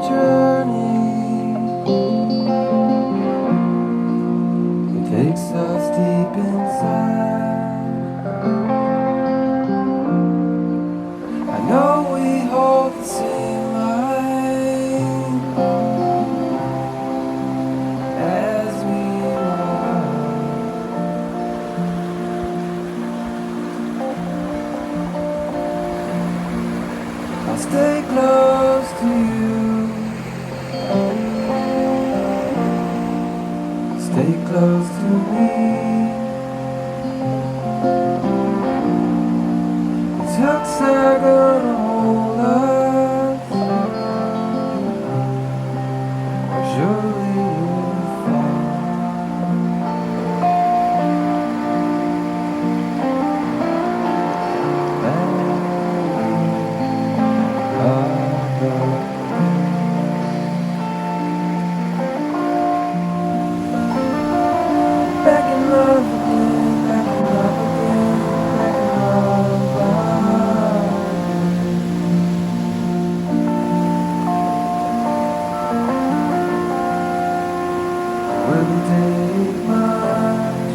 journey. It takes us deep inside. I know we hold the same line as we walk. I'll stay close to you. Stay close to me. These hooks are gonna hold us, or surely we'll fall. Back in love again, back in love again, back in love again. Wouldn't take much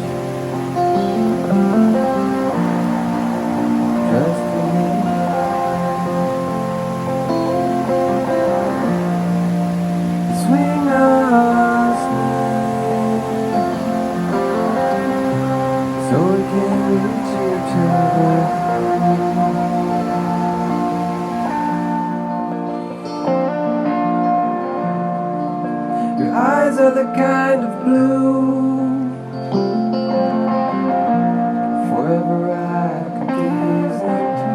just to swing us so we can reach each other. Your eyes are the kind of blue forever I could gaze into.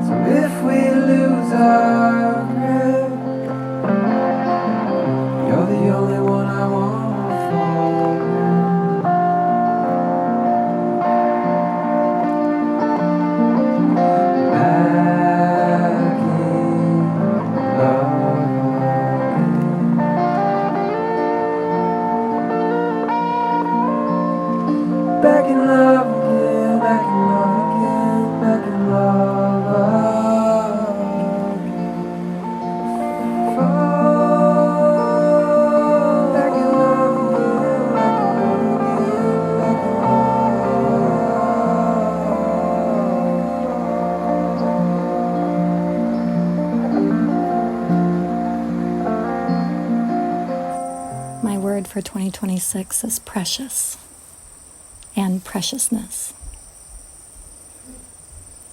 So if we lose our grip, you're the only one I want to fall back in love again. Back in love again, back in love again, back in love again. Fall back in love again, back in love again, back in love. My word for 2026 is precious and preciousness.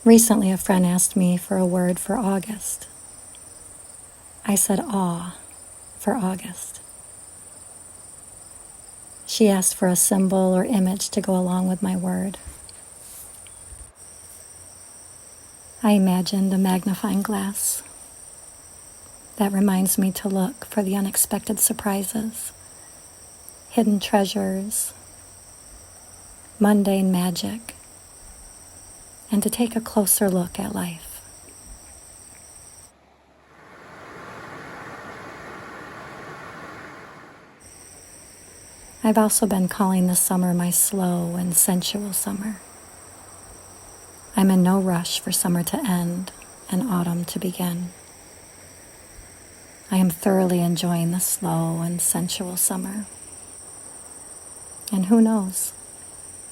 Recently, a friend asked me for a word for August. I said awe for August. She asked for a symbol or image to go along with my word. I imagined a magnifying glass that reminds me to look for the unexpected surprises, hidden treasures, mundane magic, and to take a closer look at life. I've also been calling this summer my slow and sensual summer. I'm in no rush for summer to end and autumn to begin. I am thoroughly enjoying the slow and sensual summer. And who knows,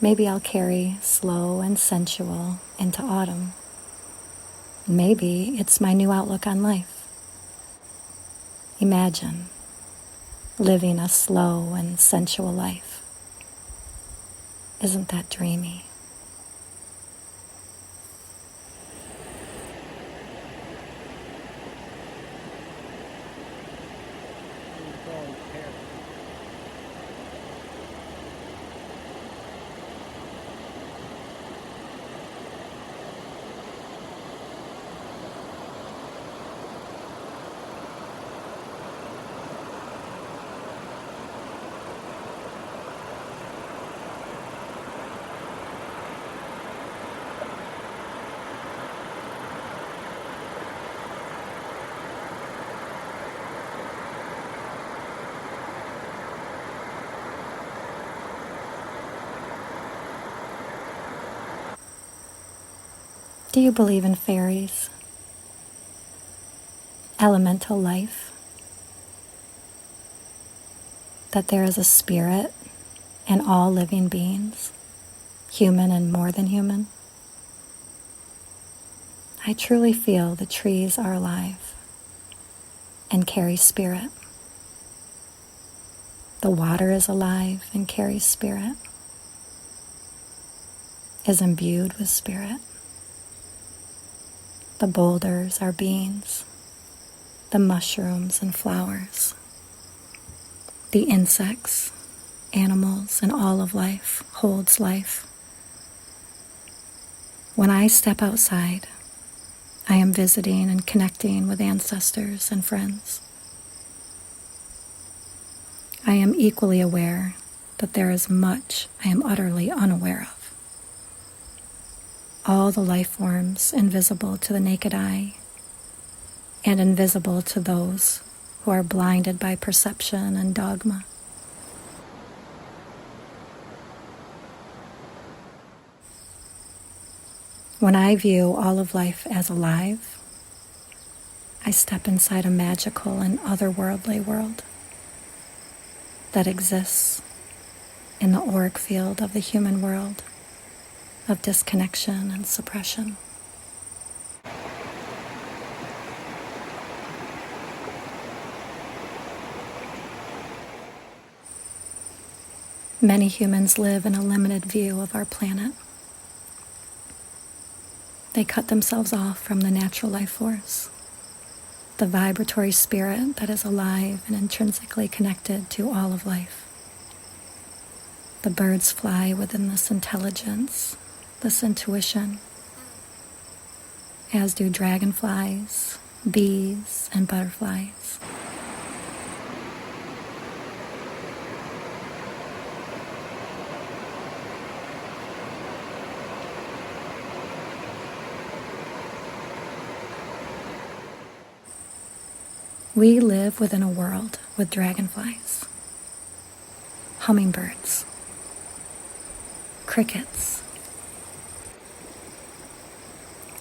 maybe I'll carry slow and sensual into autumn. Maybe it's my new outlook on life. Imagine living a slow and sensual life. Isn't that dreamy? Do you believe in fairies? elemental life, that there is a spirit in all living beings, human and more than human. I truly feel the trees are alive and carry spirit. The water is alive and carries spirit, is imbued with spirit. The boulders are beings, the mushrooms and flowers, the insects, animals, and all of life holds life. When I step outside, I am visiting and connecting with ancestors and friends. I am equally aware that there is much I am utterly unaware of. All the life forms invisible to the naked eye and invisible to those who are blinded by perception and dogma. When I view all of life as alive, I step inside a magical and otherworldly world that exists in the auric field of the human world of disconnection and suppression. Many humans live in a limited view of our planet. They cut themselves off from the natural life force, the vibratory spirit that is alive and intrinsically connected to all of life. The birds fly within this intelligence, this intuition, as do dragonflies, bees, and butterflies. We live within a world with dragonflies, hummingbirds, crickets.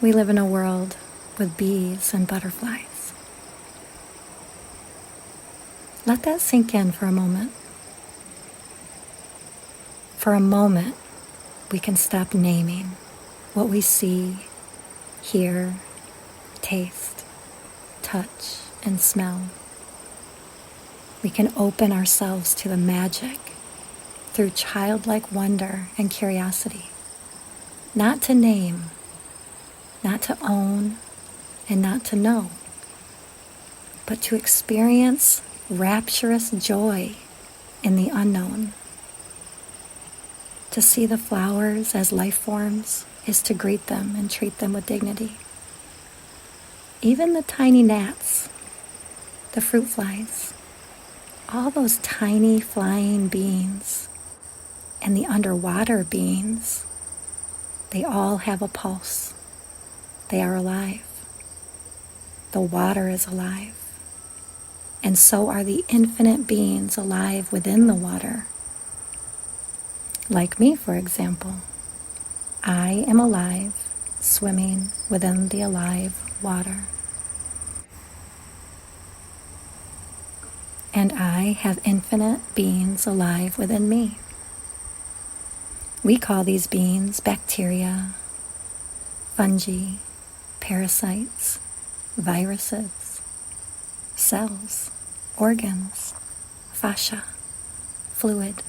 We live in a world with bees and butterflies. Let that sink in for a moment. For a moment, we can stop naming what we see, hear, taste, touch, and smell. We can open ourselves to the magic through childlike wonder and curiosity, not to name, not to own, and not to know, but to experience rapturous joy in the unknown. To see the flowers as life forms is to greet them and treat them with dignity. Even the tiny gnats, the fruit flies, all those tiny flying beings, and the underwater beings, they all have a pulse. They are alive. The water is alive. And so are the infinite beings alive within the water. Like me, for example, I am alive, swimming within the alive water. And I have infinite beings alive within me. We call these beings bacteria, fungi, parasites, viruses, cells, organs, fascia, fluid.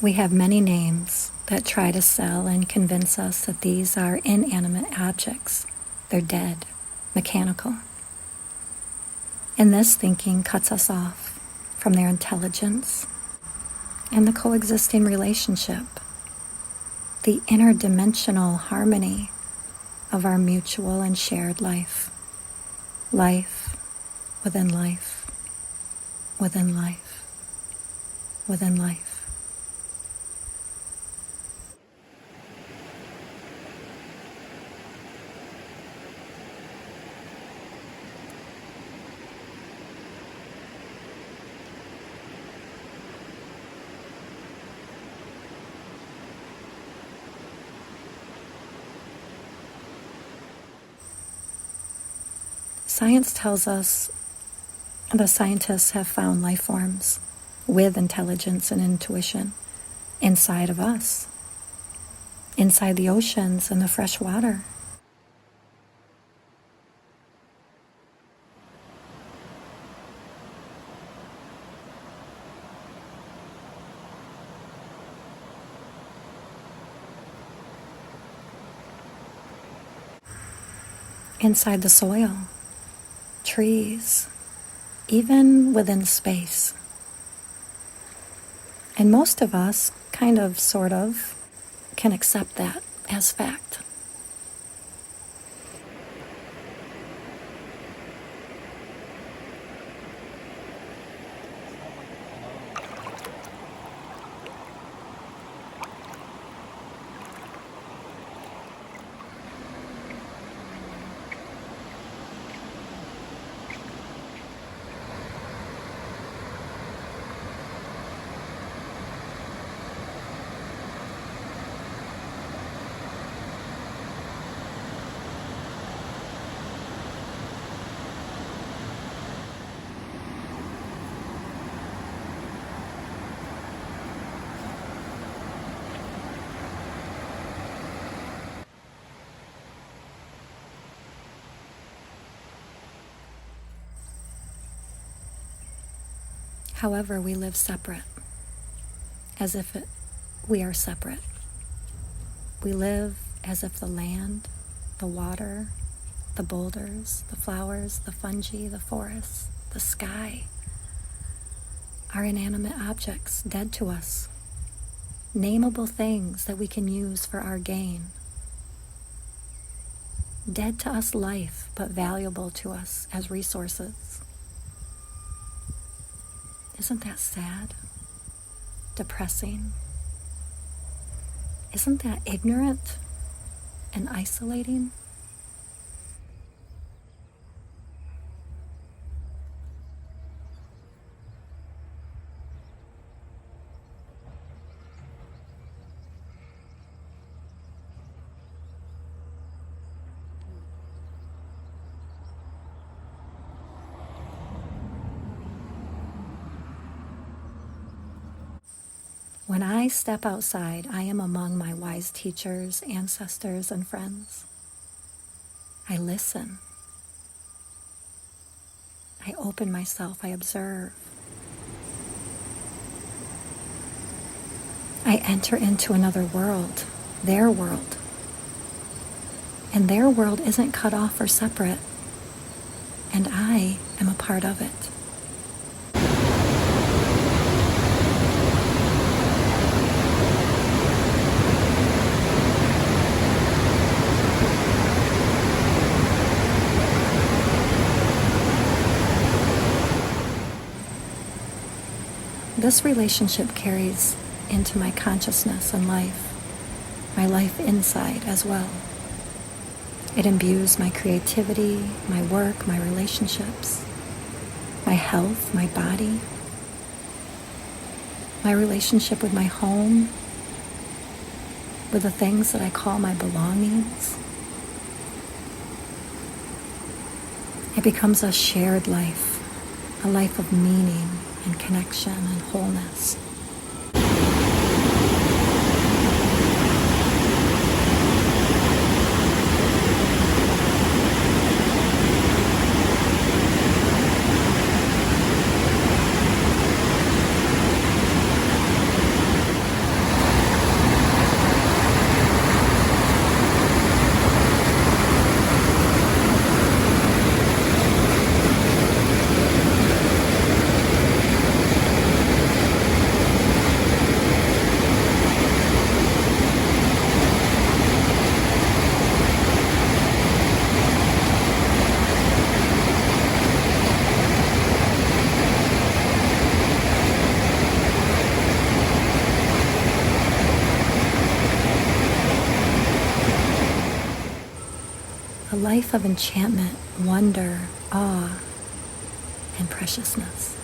We have many names that try to sell and convince us that these are inanimate objects. They're dead, mechanical. And this thinking cuts us off from their intelligence and the coexisting relationship, the interdimensional harmony of our mutual and shared life. Life within life, within life, within life. Science tells us the scientists have found life forms with intelligence and intuition inside of us, inside the oceans and the fresh water. Inside the soil, trees, even within space. And most of us, kind of, sort of, can accept that as fact. However, we live separate, as if we are separate. We live as if the land, the water, the boulders, the flowers, the fungi, the forests, the sky are inanimate objects, dead to us, nameable things that we can use for our gain. Dead to us life, but valuable to us as resources. Isn't that sad? Depressing? Isn't that ignorant and isolating? When I step outside, I am among my wise teachers, ancestors, and friends. I listen. I open myself. I observe. I enter into another world, their world. And their world isn't cut off or separate, and I am a part of it. This relationship carries into my consciousness and life, my life inside as well. It imbues my creativity, my work, my relationships, my health, my body, my relationship with my home, with the things that I call my belongings. It becomes a shared life, a life of meaning and connection and wholeness. A life of enchantment, wonder, awe, and preciousness.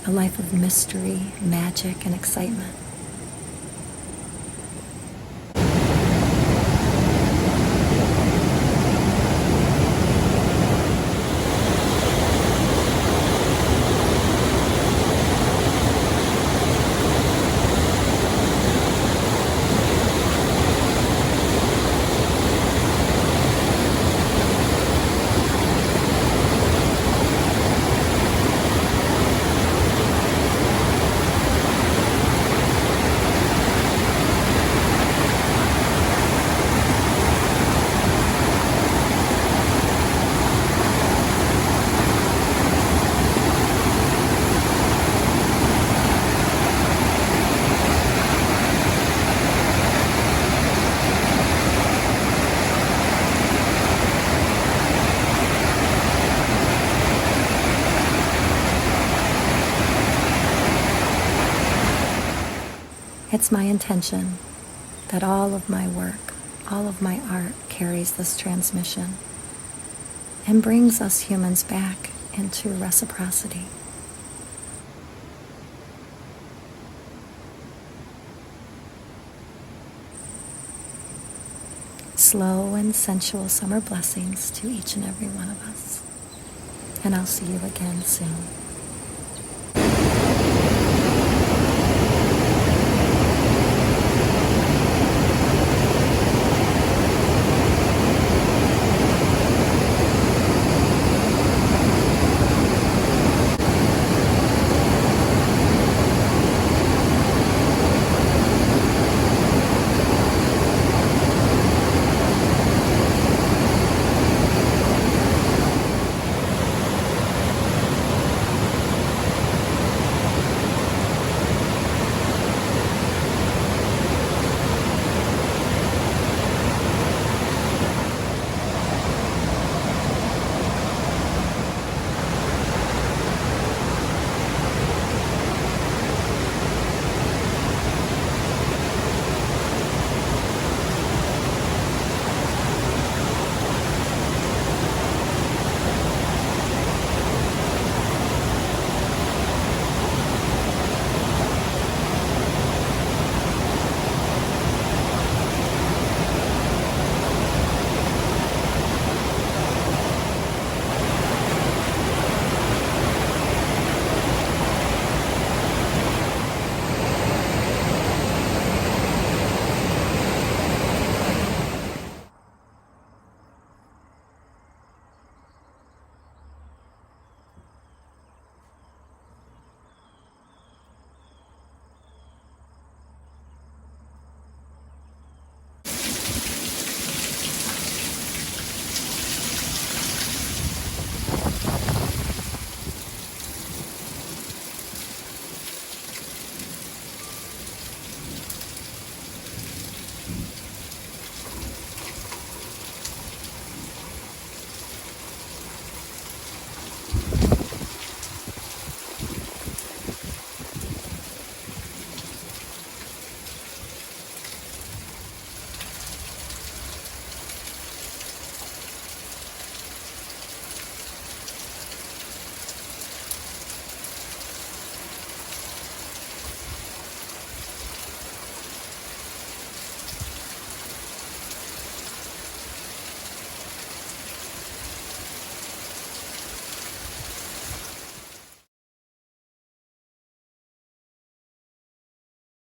A life of mystery, magic, and excitement. It's my intention that all of my work, all of my art carries this transmission and brings us humans back into reciprocity. Slow and sensual summer blessings to each and every one of us. And I'll see you again soon.